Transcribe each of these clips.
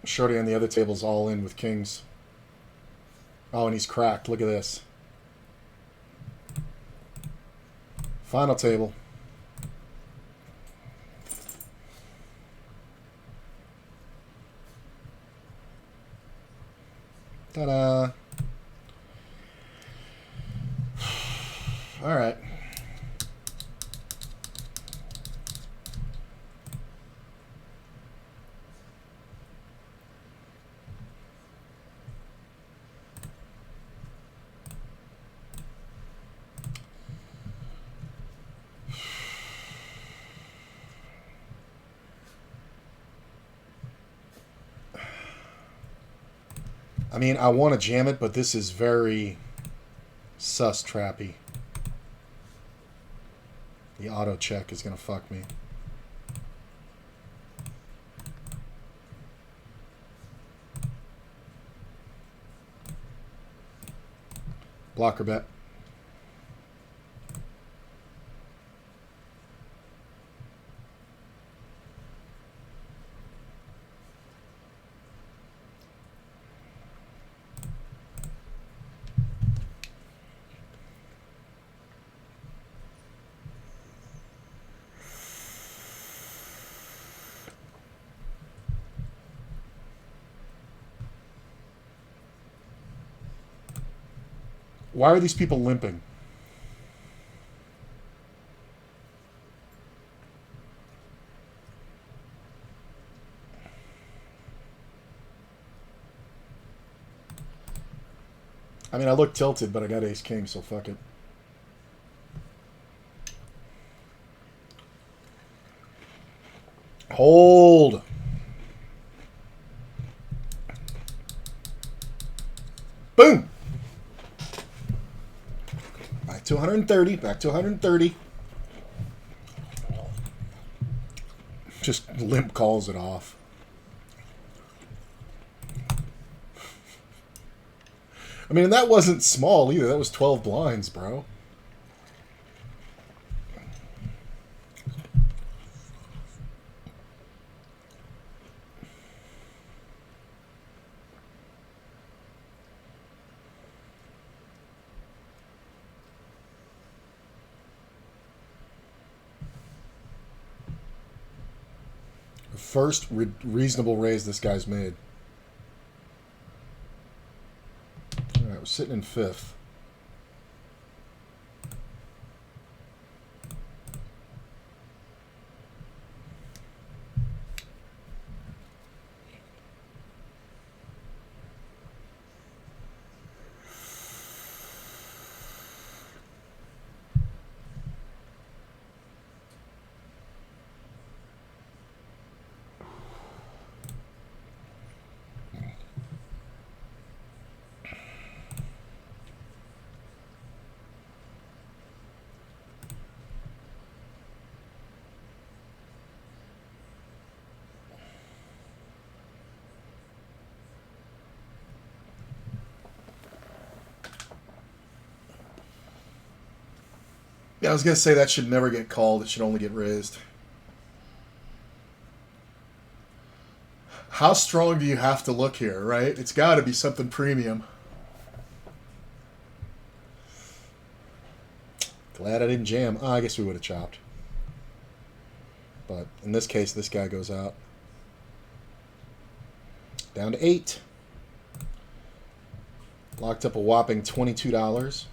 Shorty on the other table's all in with kings. Oh, and he's cracked. Look at this. Final table. Ta-da. All right. I mean, I want to jam it, but this is very sus trappy. The auto check is going to fuck me. Blocker bet. Why are these people limping? I mean, I look tilted, but I got ace king, so fuck it. Hold. Boom. Back to 130. Back to 130. Just limp calls it off. I mean, and that wasn't small either. That was 12 blinds, bro. First reasonable raise this guy's made. All right, we're sitting in fifth. Yeah, I was going to say that should never get called. It should only get raised. How strong do you have to look here, right? It's got to be something premium. Glad I didn't jam. Oh, I guess we would have chopped. But in this case, this guy goes out. Down to 8. Locked up a whopping $22.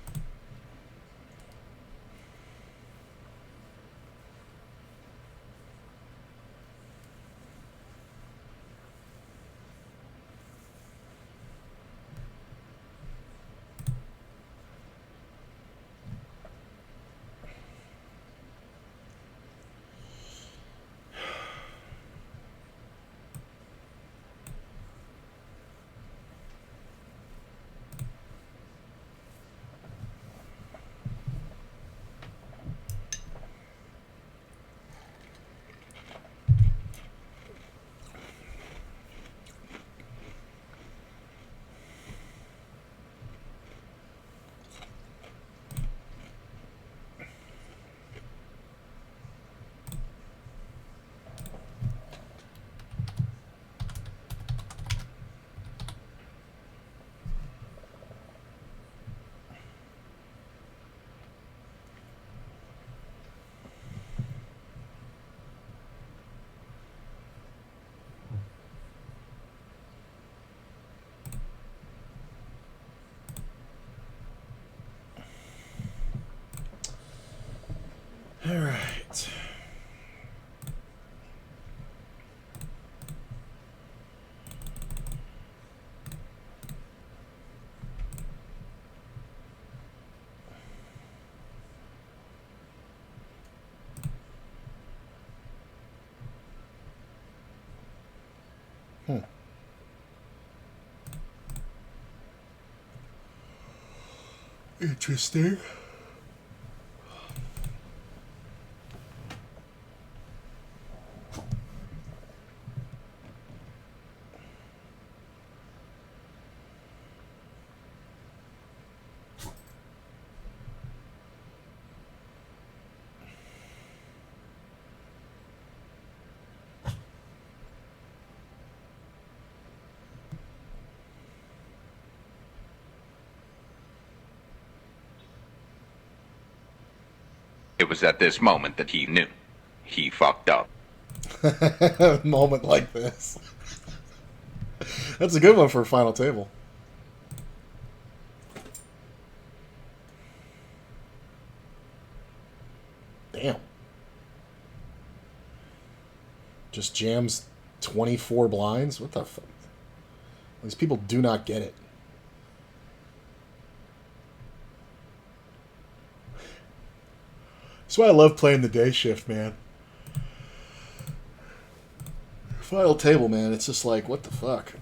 All right. Interesting. It was at this moment that he knew. He fucked up. Moment like this. That's a good one for a final table. Damn. Just jams 24 blinds? What the fuck? These people do not get it. That's why I love playing the day shift, man. Final table, man. It's just like, what the fuck?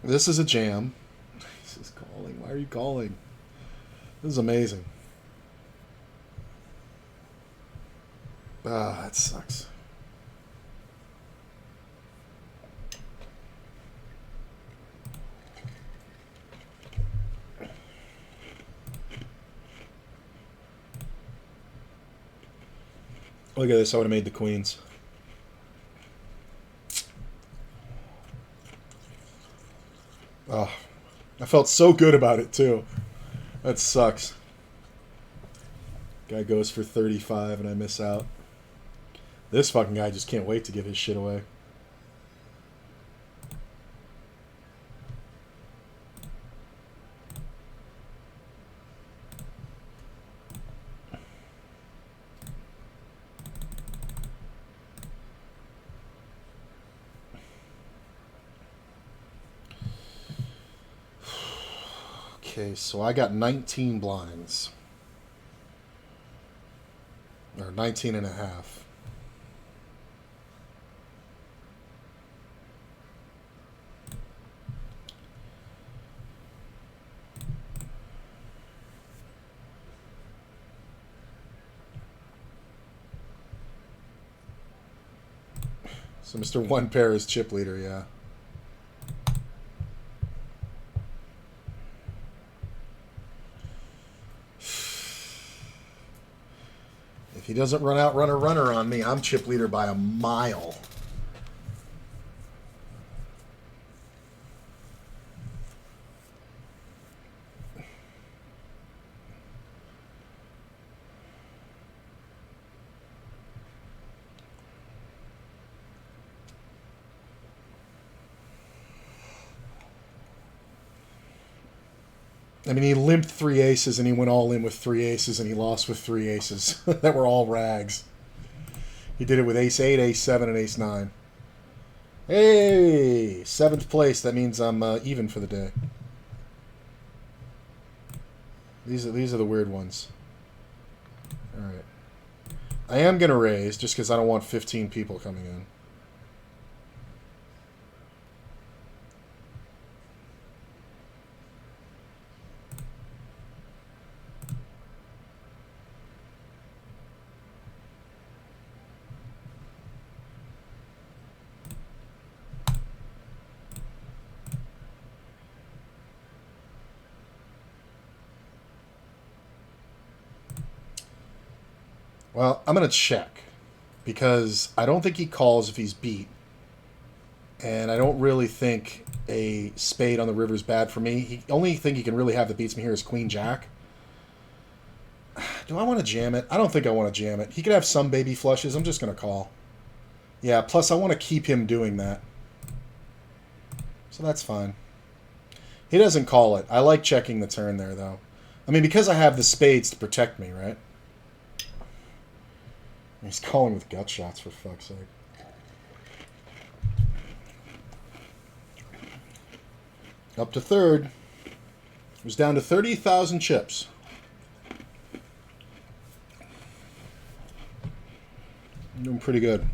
This is a jam. This is calling. Why are you calling? This is amazing. Ah, that sucks. Look at this. I would have made the queens. Oh, I felt so good about it, too. That sucks. Guy goes for 35 and I miss out. This fucking guy just can't wait to give his shit away. Okay, so I got 19 blinds. Or 19 and a half. So Mr. One Pair is chip leader, yeah. If he doesn't run out runner on me, I'm chip leader by a mile. I mean, he limped three aces and he went all in with three aces and he lost with three aces that were all rags. He did it with ace 8, ace 7, and ace 9. Hey! 7th place. That means I'm even for the day. These are the weird ones. Alright. I am going to raise just because I don't want 15 people coming in. Well, I'm going to check because I don't think he calls if he's beat. And I don't really think a spade on the river is bad for me. The only thing he can really have that beats me here is Queen Jack. Do I want to jam it? I don't think I want to jam it. He could have some baby flushes. I'm just going to call. Yeah, plus I want to keep him doing that. So that's fine. He doesn't call it. I like checking the turn there, though. I mean, because I have the spades to protect me, right? He's calling with gut shots, for fuck's sake. Up to third. It was down to 30,000 chips. Doing pretty good.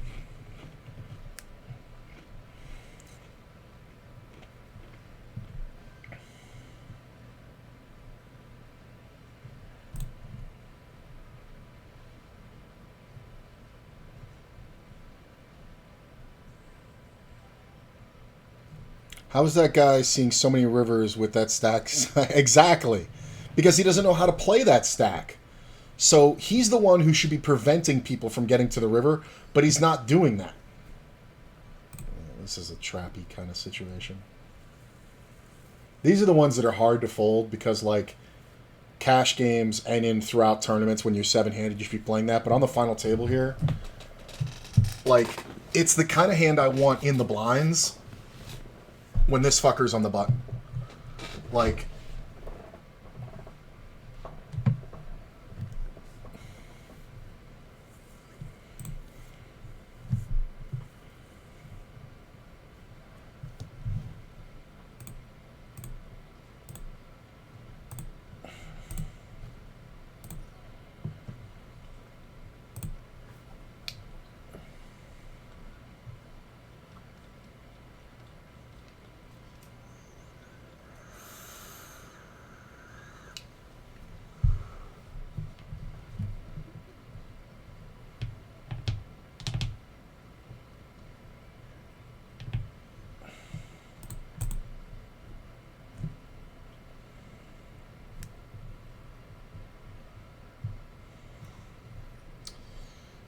How is that guy seeing so many rivers with that stack? Exactly. Because he doesn't know how to play that stack. So he's the one who should be preventing people from getting to the river, but he's not doing that. This is a trappy kind of situation. These are the ones that are hard to fold because, like, cash games and in throughout tournaments when you're seven-handed, you should be playing that. But on the final table here, like, it's the kind of hand I want in the blinds when this fucker's on the button. Like,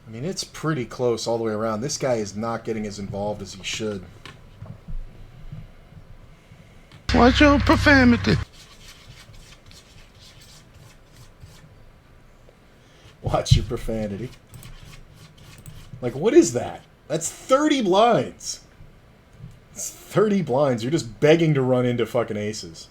I mean, it's pretty close all the way around. This guy is not getting as involved as he should. Watch your profanity. Watch your profanity. Like, what is that? That's 30 blinds. It's 30 blinds. You're just begging to run into fucking aces.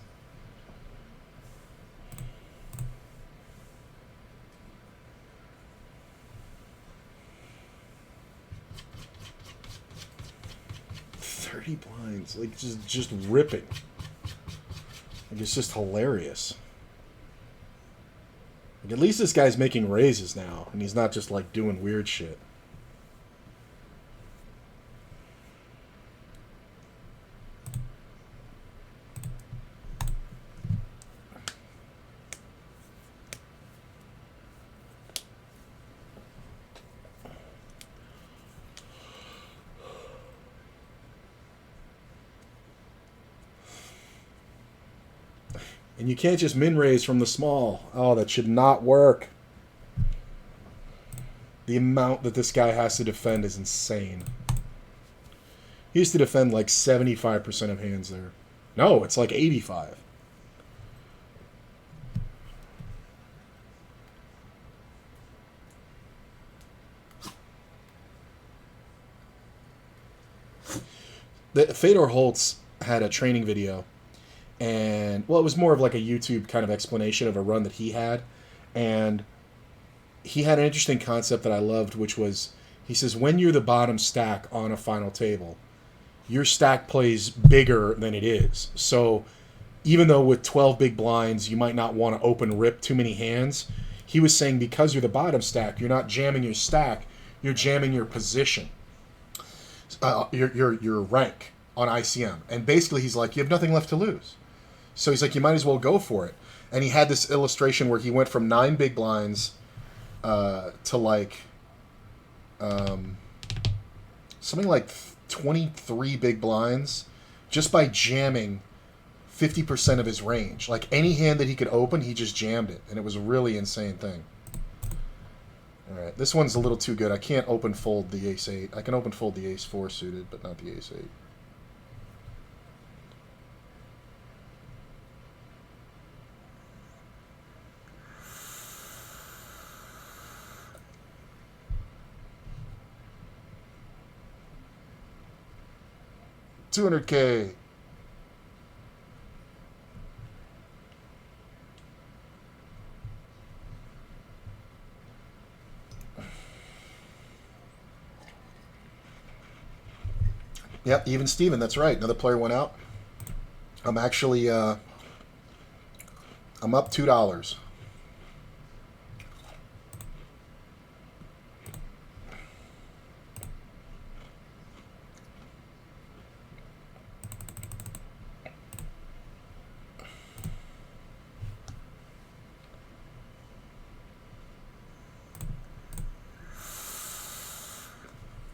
Blinds, like just ripping. Like, it's just hilarious. Like, at least this guy's making raises now, and he's not just like doing weird shit. And you can't just min-raise from the small. Oh, that should not work. The amount that this guy has to defend is insane. He used to defend like 75% of hands there. No, it's like 85. Fedor Holtz had a training video. And, well, it was more of like a YouTube kind of explanation of a run that he had. And he had an interesting concept that I loved, which was, he says, when you're the bottom stack on a final table, your stack plays bigger than it is. So even though with 12 big blinds, you might not want to open rip too many hands, he was saying because you're the bottom stack, you're not jamming your stack, you're jamming your position, your rank on ICM. And basically he's like, you have nothing left to lose. So he's like, you might as well go for it. And he had this illustration where he went from 9 big blinds to like something like 23 big blinds just by jamming 50% of his range. Like any hand that he could open, he just jammed it. And it was a really insane thing. All right, this one's a little too good. I can't open fold the ace-8. I can open fold the ace-4 suited, but not the ace-8. $200K. Yep, even Steven, that's right. Another player went out. I'm actually I'm up $2.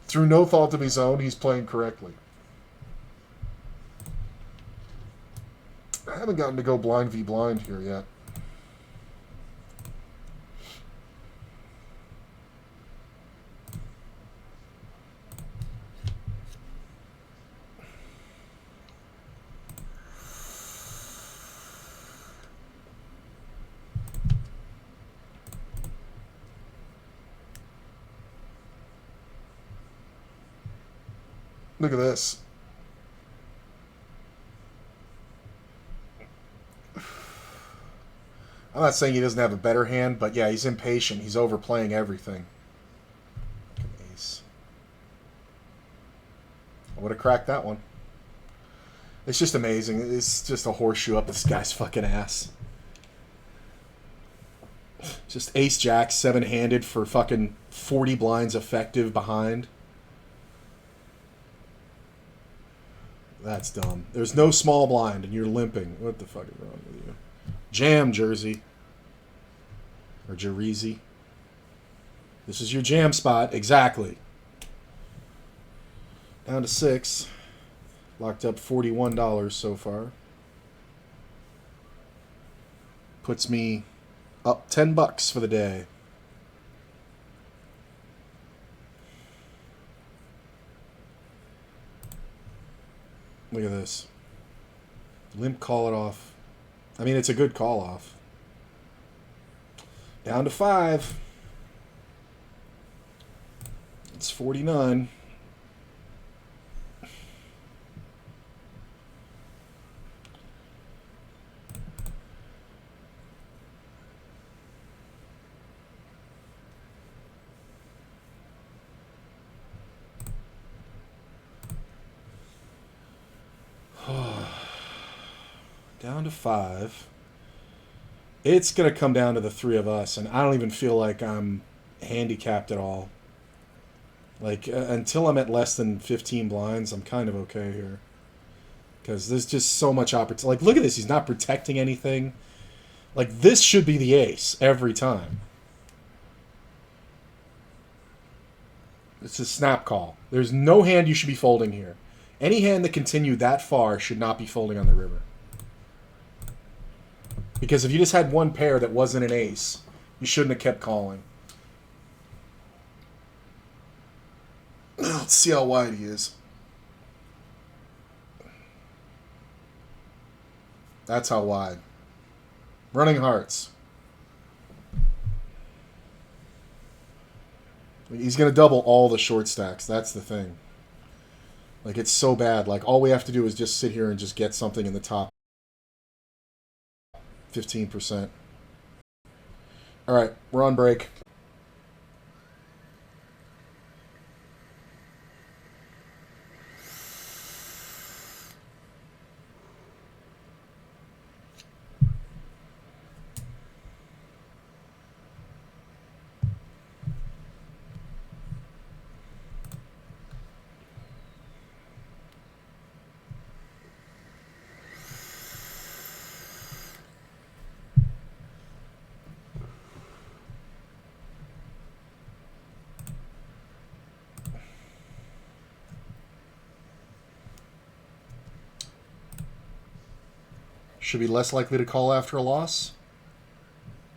Through no fault of his own, he's playing correctly. I haven't gotten to go blind v blind here yet. Look at this. I'm not saying he doesn't have a better hand, but yeah, he's impatient. He's overplaying everything. Ace. I would have cracked that one. It's just amazing. It's just a horseshoe up this guy's fucking ass. Just ace jack, seven-handed for fucking 40 blinds effective behind. That's dumb. There's no small blind, and you're limping. What the fuck is wrong with you? Jam, Jersey. Or Jersey. This is your jam spot. Exactly. Down to 6. Locked up $41 so far. Puts me up $10 for the day. Look at this. Limp call it off. I mean, it's a good call off. Down to 5. It's 49. Down to 5. It's going to come down to the three of us, and I don't even feel like I'm handicapped at all. Like, until I'm at less than 15 blinds, I'm kind of okay here. Because there's just so much opportunity. Like, look at this. He's not protecting anything. Like, this should be the ace every time. It's a snap call. There's no hand you should be folding here. Any hand that continued that far should not be folding on the river. Because if you just had one pair that wasn't an ace, you shouldn't have kept calling. Let's see how wide he is. That's how wide. Running hearts. He's going to double all the short stacks. That's the thing. Like, it's so bad. Like, all we have to do is just sit here and just get something in the top 15%. All right, we're on break. Should be less likely to call after a loss.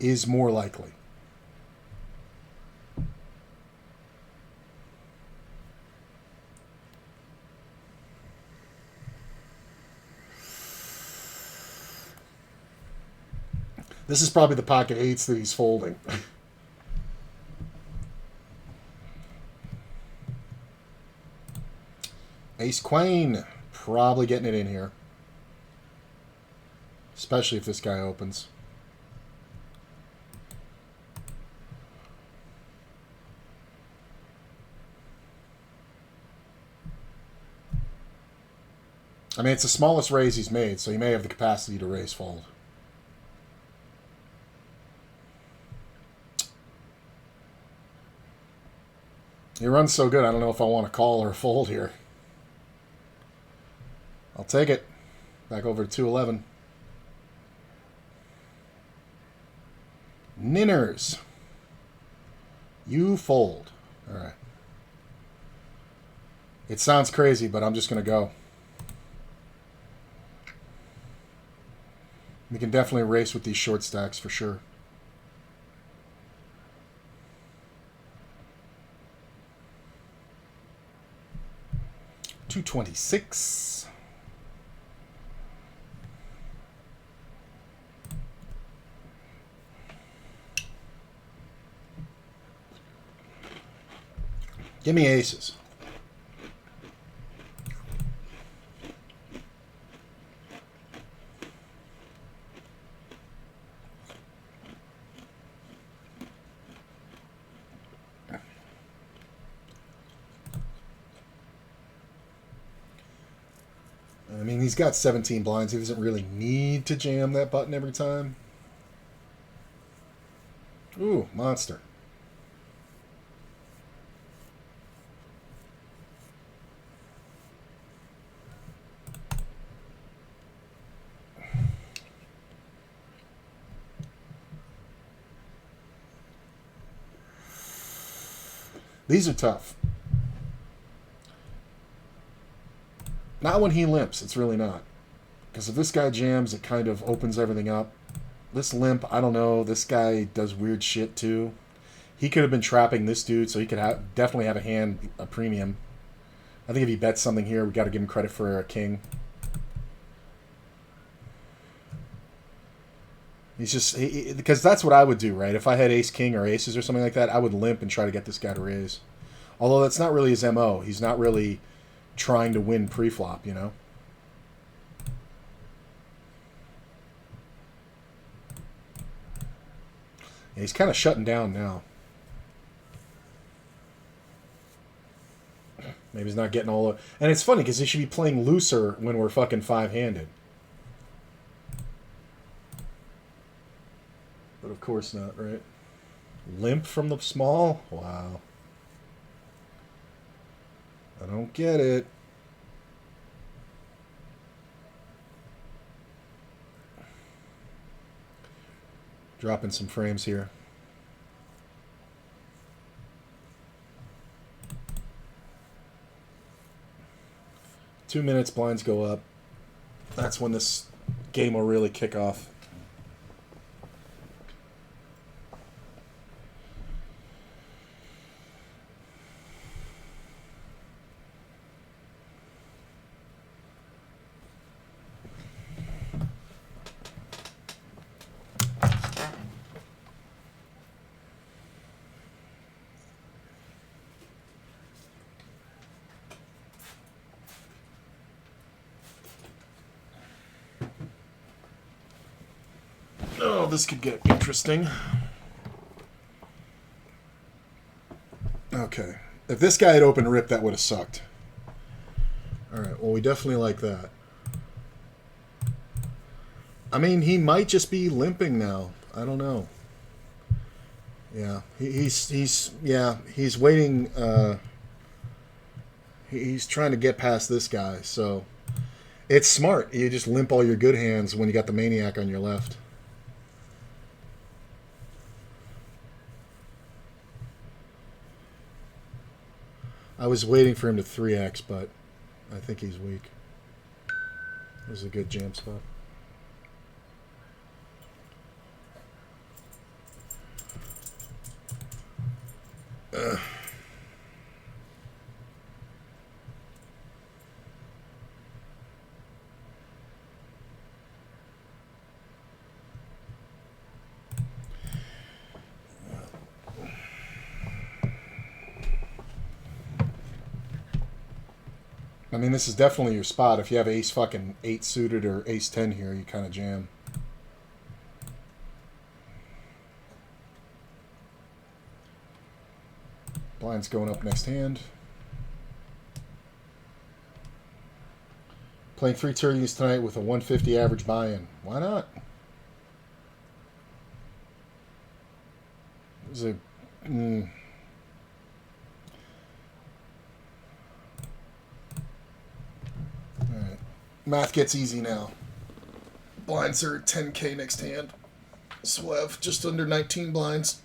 Is more likely. This is probably the pocket eights that he's folding. Ace Queen. Probably getting it in here. Especially if this guy opens. I mean, it's the smallest raise he's made, so he may have the capacity to raise fold. He runs so good, I don't know if I want to call or fold here. I'll take it. Back over to 211. Ninners. You fold. All right. It sounds crazy, but I'm just going to go. We can definitely race with these short stacks for sure. $226. Give me aces. I mean, he's got 17 blinds. He doesn't really need to jam that button every time. Ooh, monster. These are tough. Not when he limps, it's really not. Because if this guy jams, it kind of opens everything up. This limp, I don't know. This guy does weird shit too. He could have been trapping this dude, so he could definitely have a premium. I think if he bets something here, we got to give him credit for a king. He's just because that's what I would do, right? If I had ace king or aces or something like that, I would limp and try to get this guy to raise. Although that's not really his MO. He's not really trying to win pre-flop, you know? Yeah, he's kind of shutting down now. Maybe he's not getting all of... And it's funny because he should be playing looser when we're fucking five-handed. But of course not, right? Limp from the small? Wow. I don't get it. Dropping some frames here. Two minutes, blinds go up. That's when this game will really kick off. Oh, this could get interesting. Okay. If this guy had opened rip, that would have sucked. Alright, well, we definitely like that. I mean, he might just be limping now. I don't know. Yeah, he's waiting. He's trying to get past this guy, so it's smart. You just limp all your good hands when you got the maniac on your left. I was waiting for him to 3x, but I think he's weak. This is a good jam spot. I mean, this is definitely your spot. If you have ace fucking 8 suited or ace 10 here, you kind of jam. Blind's going up next hand. Playing 3 tourneys tonight with a 150 average buy-in. Why not? There's a... Alright. Math gets easy now. Blinds are 10k next hand. Swev, just under 19 blinds.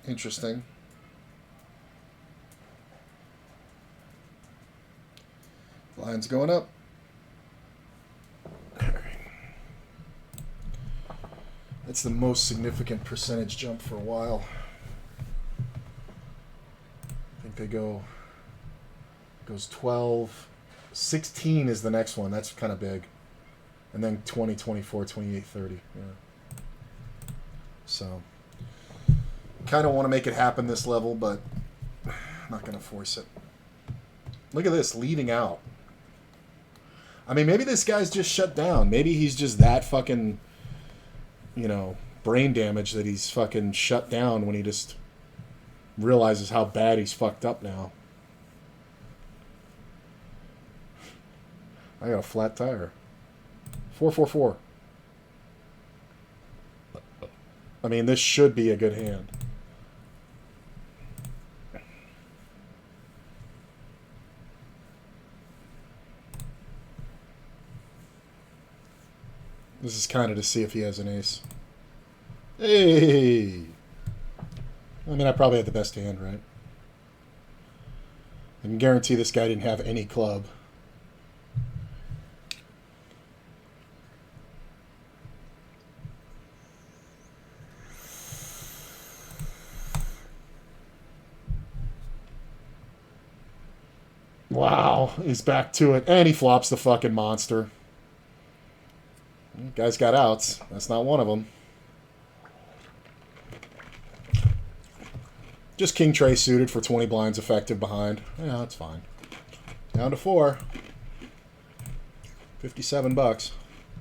Interesting. Lines going up. That's the most significant percentage jump for a while. I think they goes 12. 16 is the next one. That's kind of big. And then 20, 24, 28, 30. Yeah. So... kind of want to make it happen this level, but I'm not going to force it. Look at this, leading out. I mean, maybe this guy's just shut down. Maybe he's just that fucking, brain damage that he's fucking shut down when he just realizes how bad he's fucked up now. I got a flat tire. 444. I mean, this should be a good hand. This is kind of to see if he has an ace. Hey! I mean, I probably had the best hand, right? I can guarantee this guy didn't have any club. Wow, he's back to it. And he flops the fucking monster. Guy's got outs. That's not one of them. Just king tray suited for 20 blinds effective behind. Yeah, that's fine. Down to 4. $57.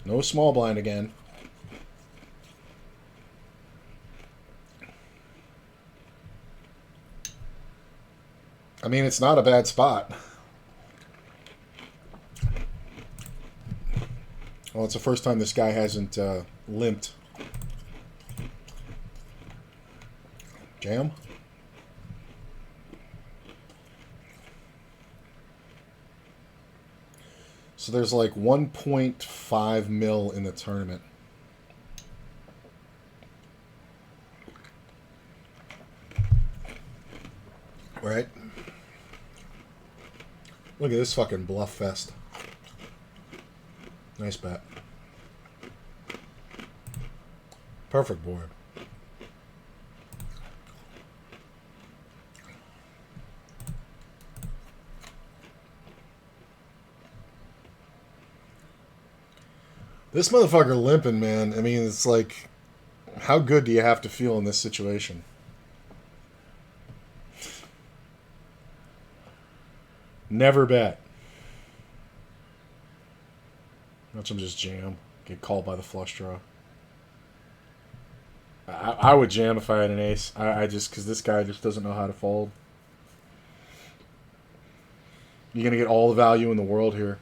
No small blind again. I mean, it's not a bad spot. Well, it's the first time this guy hasn't limped. Jam? So there's like 1.5 mil in the tournament. Right? Look at this fucking bluff fest. Nice bet. Perfect board. This motherfucker limping, man. I mean, it's like, how good do you have to feel in this situation? Never bet. Watch him just jam. Get called by the flush draw. I would jam if I had an ace. I just, because this guy just doesn't know how to fold. You're going to get all the value in the world here.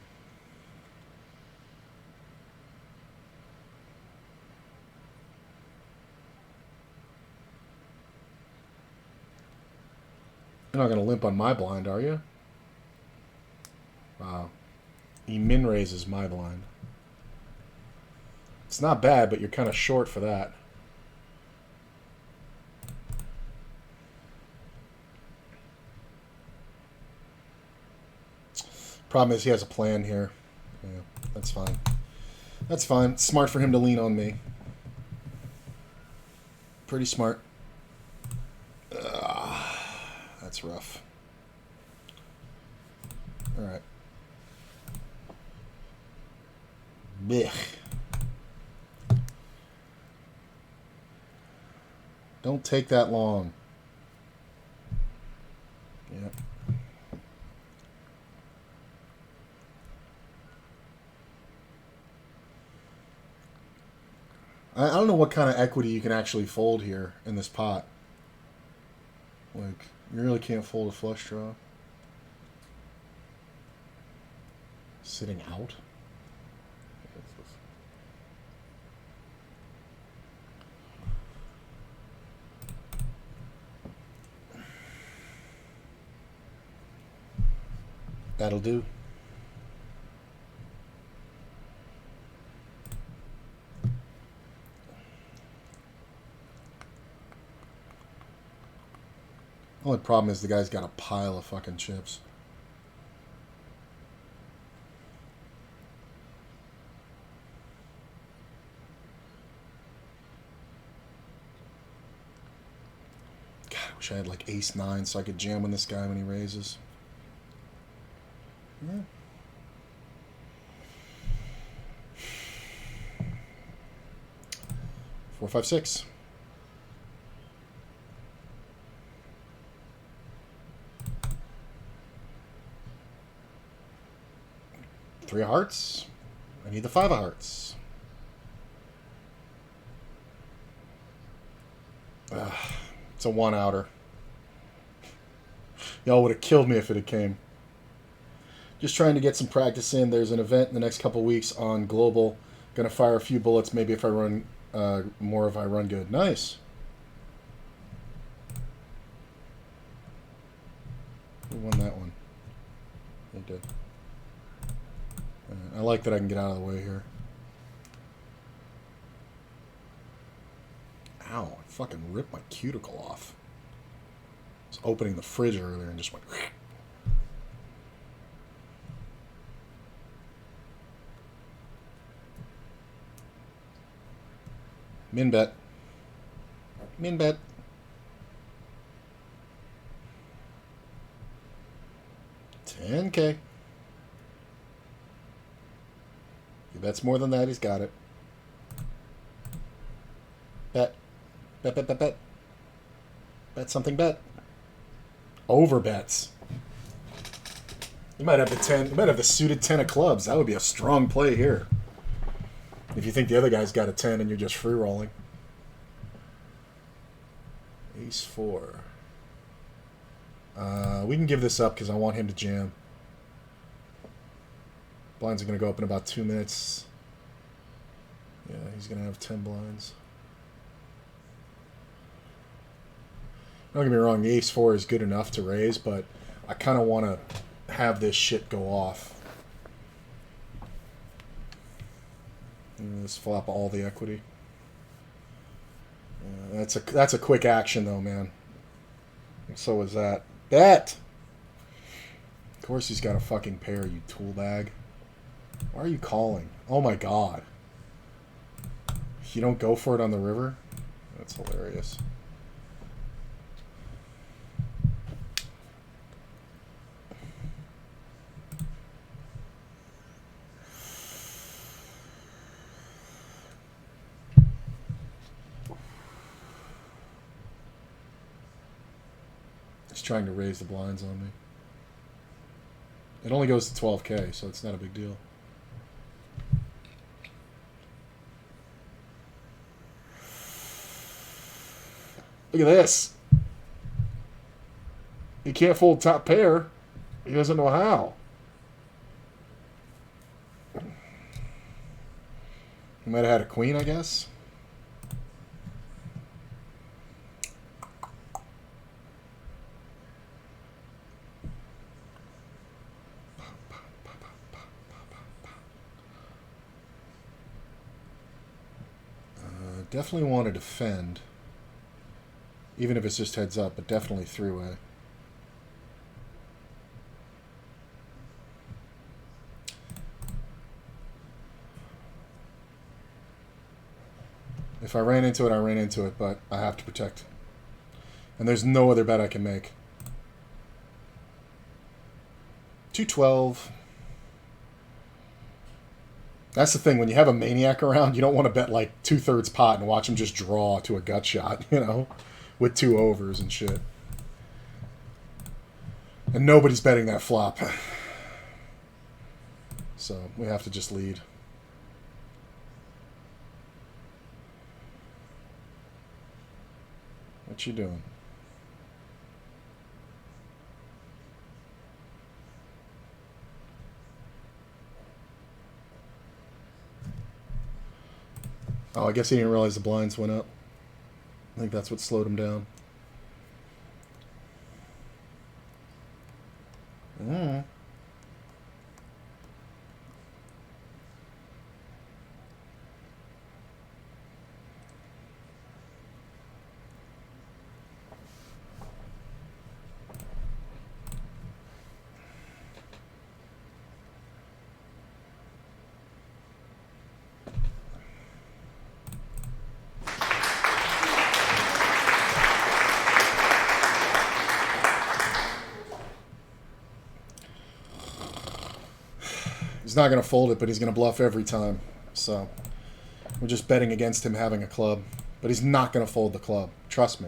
You're not going to limp on my blind, are you? Wow. He min raises my blind. It's not bad, but you're kind of short for that. Problem is he has a plan here. Yeah, that's fine. That's fine. It's smart for him to lean on me. Pretty smart. That's rough. All right. Blech. Don't take that long. I don't know what kind of equity you can actually fold here in this pot. Like, you really can't fold a flush draw. Sitting out? That'll do. Only problem is the guy's got a pile of fucking chips. God, I wish I had like ace-9 so I could jam on this guy when he raises. Yeah. Four, five, six. Three of hearts. I need the five of hearts. It's a one-outer. Y'all would have killed me if it had came. Just trying to get some practice in. There's an event in the next couple weeks on Global. Gonna fire a few bullets. Maybe if I run more, if I run good. Nice. Who won that one? He did. I like that I can get out of the way here. Ow, I fucking ripped my cuticle off. I was opening the fridge earlier and just went... Min bet. Min bet. $10K. If he bets more than that, he's got it. Bet. Bet, bet, bet, bet. Bet something, bet. Over bets. You might have the 10. You might have the suited 10 of clubs. That would be a strong play here. If you think the other guy's got a 10 and you're just free rolling. Ace 4. We can give this up because I want him to jam. Blinds are going to go up in about 2 minutes. Yeah, he's going to have 10 blinds. Don't get me wrong, the ace 4 is good enough to raise, but I kind of want to have this shit go off. Let's flop all the equity. That's a quick action though, man. And so was that. Bet! Of course he's got a fucking pair, you tool bag. Why are you calling? Oh my god. You don't go for it on the river? That's hilarious. He's trying to raise the blinds on me. It only goes to 12K, so it's not a big deal. Look at this. He can't fold top pair. He doesn't know how. He might have had a queen, I guess. Definitely want to defend. Even if it's just heads up, but definitely three-way. If I ran into it, I ran into it, but I have to protect. And there's no other bet I can make. 212. That's the thing, when you have a maniac around, you don't want to bet like 2/3 pot and watch him just draw to a gut shot, you know, with 2 overs and shit. And nobody's betting that flop. So we have to just lead. What you doing? Oh, I guess he didn't realize the blinds went up. I think that's what slowed him down. Mm. He's not going to fold it, but he's going to bluff every time. So we're just betting against him having a club. But he's not going to fold the club. Trust me.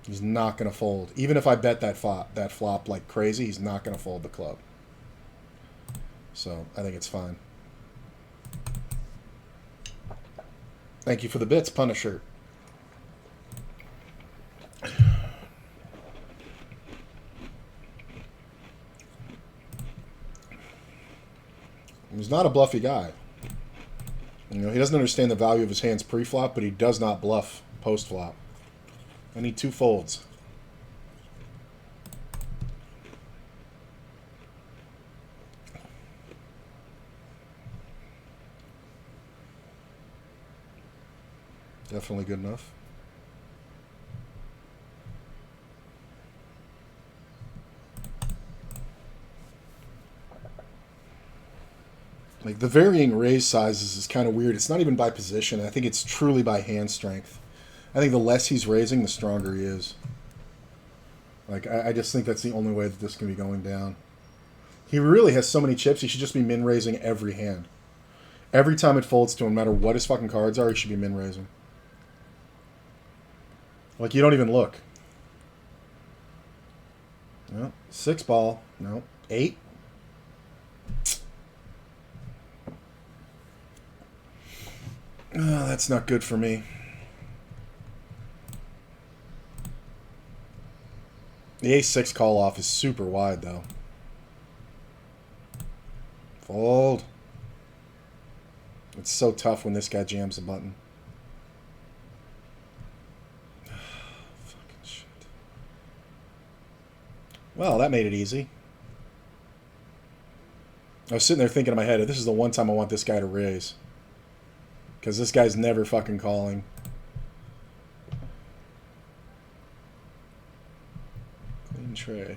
He's not going to fold. Even if I bet that flop like crazy, he's not going to fold the club. So I think it's fine. Thank you for the bits, Punisher. He's not a bluffy guy. You know, he doesn't understand the value of his hands pre-flop, but he does not bluff post-flop. I need 2 folds. Definitely good enough. Like, the varying raise sizes is kind of weird. It's not even by position. I think it's truly by hand strength. I think the less he's raising, the stronger he is. Like, I just think that's the only way that this can be going down. He really has so many chips, he should just be min-raising every hand. Every time it folds to him, no matter what his fucking cards are, he should be min-raising. Like, you don't even look. No, 6 ball. No. 8. Oh, that's not good for me. The ace-6 call-off is super wide, though. Fold. It's so tough when this guy jams the button. Fucking shit. Well, that made it easy. I was sitting there thinking in my head, this is the one time I want this guy to raise. Because this guy's never fucking calling. Clean tray.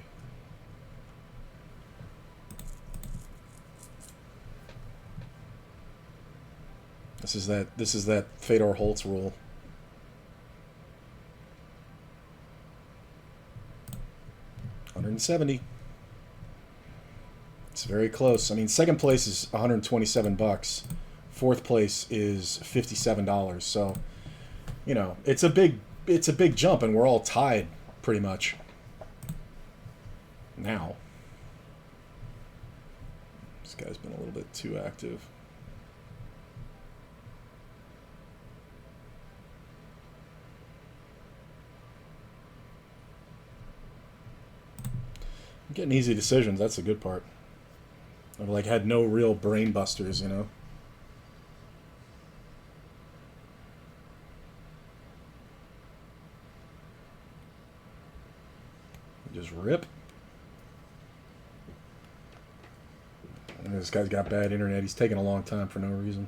This is that Fedor Holtz rule. $170. It's very close. I mean, second place is $127. Fourth place is $57. So, you know, it's a big jump, and we're all tied pretty much. Now, this guy's been a little bit too active. I'm getting easy decisions. That's the good part. I've like had no real brain busters, you know. Just rip. And this guy's got bad internet. He's taking a long time for no reason.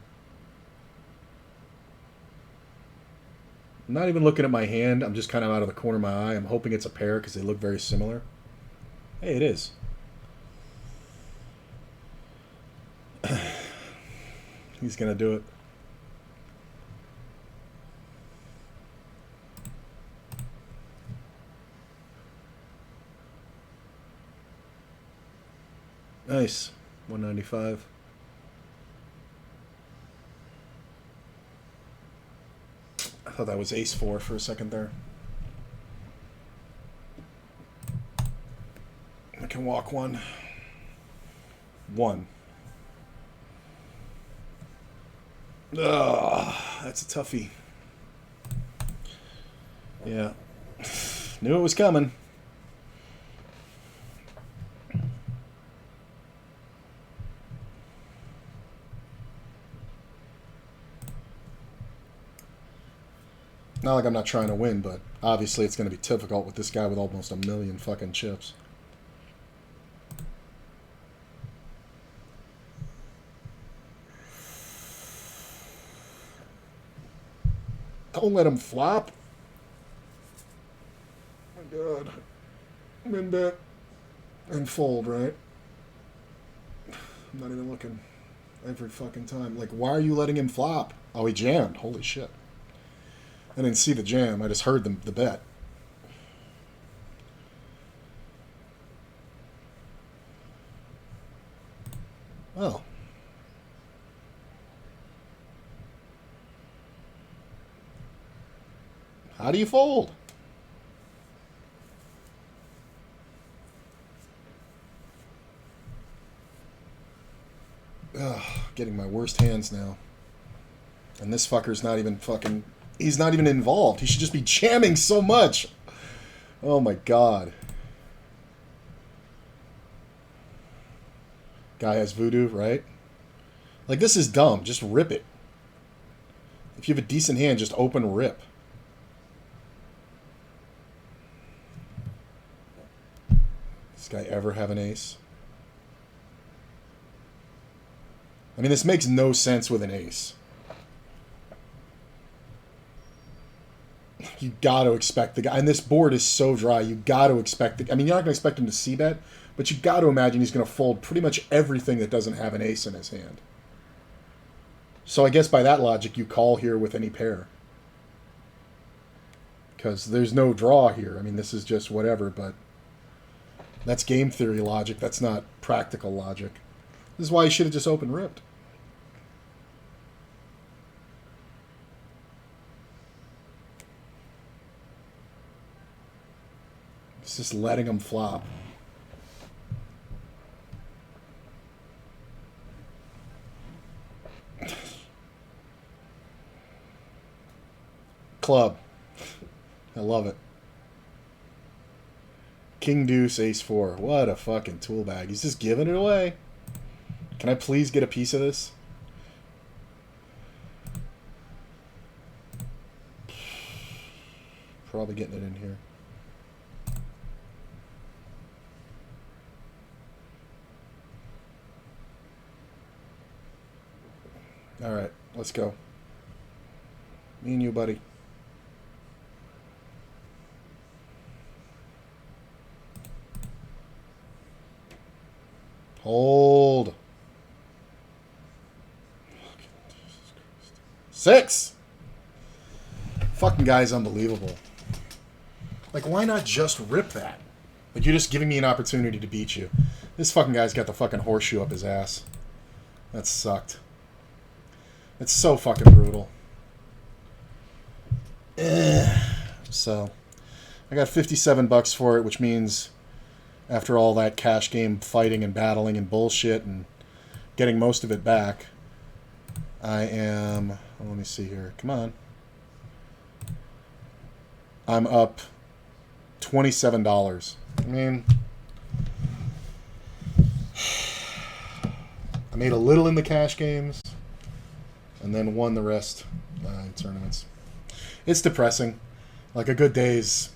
I'm not even looking at my hand. I'm just kind of out of the corner of my eye. I'm hoping it's a pair because they look very similar. Hey, it is. He's going to do it. Nice. 195. I thought that was ace-4 for a second there. I can walk one. 1. Ugh, that's a toughie. Yeah. Knew it was coming. Not like I'm not trying to win, but obviously it's going to be difficult with this guy with almost a million fucking chips. Don't let him flop. Oh my god. Win bet. And fold, right? I'm not even looking. Every fucking time. Like, why are you letting him flop? Oh, he jammed. Holy shit. I didn't see the jam. I just heard the bet. Oh. How do you fold? Ugh, getting my worst hands now. And this fucker's not even fucking... He's not even involved. He should just be jamming so much. Oh my god. Guy has voodoo, right? Like, this is dumb. Just rip it. If you have a decent hand, just open rip. Does this guy ever have an ace? I mean, this makes no sense with an ace. You got to expect the guy, and this board is so dry, you got to expect the, I mean, you're not going to expect him to c-bet, but you got to imagine he's going to fold pretty much everything that doesn't have an ace in his hand. So I guess by that logic, you call here with any pair. Because there's no draw here. I mean, this is just whatever, but that's game theory logic. That's not practical logic. This is why he should have just open ripped. It's just letting him flop. Club. I love it. King deuce, ace four. What a fucking tool bag. He's just giving it away. Can I please get a piece of this? Probably getting it in here. Alright, let's go. Me and you, buddy. Hold. 6! Fucking guy's unbelievable. Like, why not just rip that? Like, you're just giving me an opportunity to beat you. This fucking guy's got the fucking horseshoe up his ass. That sucked. It's so fucking brutal. So, I got 57 bucks for it, which means after all that cash game fighting and battling and bullshit and getting most of it back, I am... Oh, let me see here. Come on. I'm up $27. I mean... I made a little in the cash games and then won the rest in tournaments. It's depressing. Like, a good day's